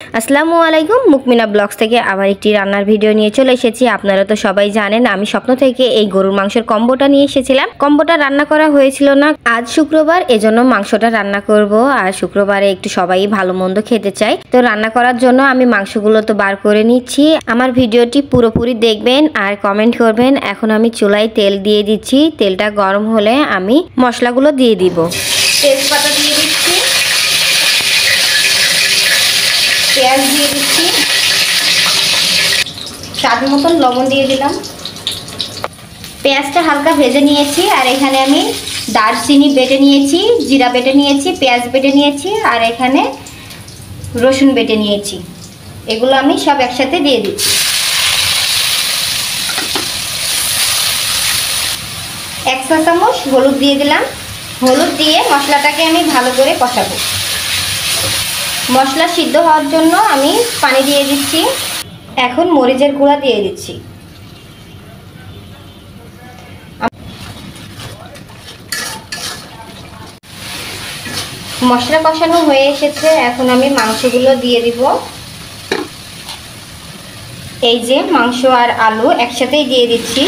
আসসালামু আলাইকুম, মুকমিনা ব্লগস থেকে আবার একটি রান্নার ভিডিও নিয়ে চলে এসেছি। আপনারা তো সবাই জানেন আমি স্বপ্ন থেকে এই গরুর মাংসের কম্বোটা নিয়ে এসেছিলাম। কম্বোটা রান্না করা হয়েছিল না, আজ শুক্রবার, এজন্য মাংসটা রান্না করব। আর শুক্রবারে একটু সবাই ভালো মন্দ খেতে চাই, তো রান্না করার জন্য আমি মাংসগুলো তো বার করে নিচ্ছি। আমার ভিডিওটি পুরোপুরি দেখবেন আর কমেন্ট করবেন। এখন আমি চুলায় তেল দিয়ে দিচ্ছি। তেলটা গরম হলে আমি মশলাগুলো দিয়ে দিব। তেজপাতা দিয়ে দিচ্ছি, পেঁয়াজ দিয়ে দিচ্ছি, স্বাদ মতন লবণ দিয়ে দিলাম। পেঁয়াজটা হালকা ভেজে নিয়েছি। আর এখানে আমি দারচিনি বেটে নিয়েছি, জিরা বেটে নিয়েছি, পেঁয়াজ বেটে নিয়েছি, আর এখানে রসুন বেটে নিয়েছি। এগুলো আমি সব একসাথে দিয়ে দিচ্ছি। 1 চা চামচ হলুদ দিয়ে দিলাম। হলুদ দিয়ে মশলাটাকে আমি ভালো করে কষাবো। মশলা সিদ্ধ হওয়ার জন্য আমি পানি দিয়ে দিচ্ছি। এখন মরিচের গুঁড়া দিয়ে দিচ্ছি। মশলা কষানো হয়ে এসেছে, এখন আমি মাংসগুলো দিয়ে দিব। এই যে মাংস আর আলু একসাথেই দিয়ে দিচ্ছি।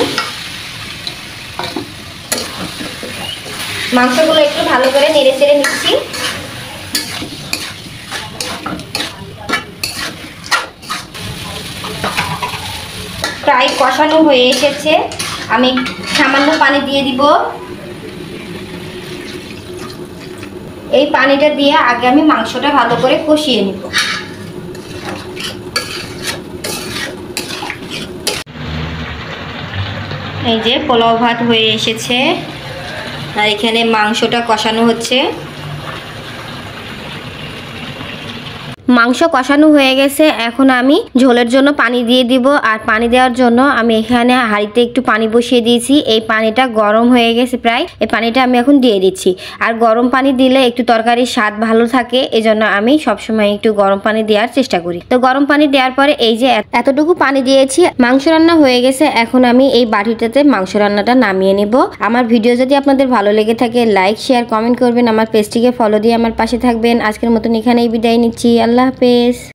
মাংসগুলো একটু ভালো করে নেড়ে চেড়ে নিচ্ছি। প্রায় কষানো হয়ে এসেছে, আমি সামান্য পানি দিয়ে দিব। এই পানিটা দিয়ে আগে আমি মাংসটা ভালো করে কষিয়ে নিব। এই যে পোলাও ভাত হয়ে এসেছে, আর এখানে মাংসটা কষানো হচ্ছে। মাংস কষানো হয়ে গেছে, এখন আমি ঝোলের জন্য পানি দিয়ে দিব। আর পানি দেওয়ার জন্য আমি এখানে হাঁড়িতে একটু পানি বসিয়ে দিয়েছি। এই পানিটা গরম হয়ে গেছে প্রায়, এই পানিটা আমি এখন দিয়ে দিচ্ছি। আর গরম পানি দিলে একটু তরকারির স্বাদ ভালো থাকে, এজন্য আমি সবসময় একটু গরম পানি দেওয়ার চেষ্টা করি। তো গরম পানি দেওয়ার পরে এই যে এতটুকু পানি দিয়েছি, মাংস রান্না হয়ে গেছে। এখন আমি এই বাটিটাতে মাংস রান্নাটা নামিয়ে নিব। আমার ভিডিও যদি আপনাদের ভালো লেগে থাকে, লাইক, শেয়ার, কমেন্ট করবেন। আমার পেজটিকে ফলো দিয়ে আমার পাশে থাকবেন। আজকের মতন এখানেই বিদায় নিচ্ছি। আল্লাহ হাফেজ।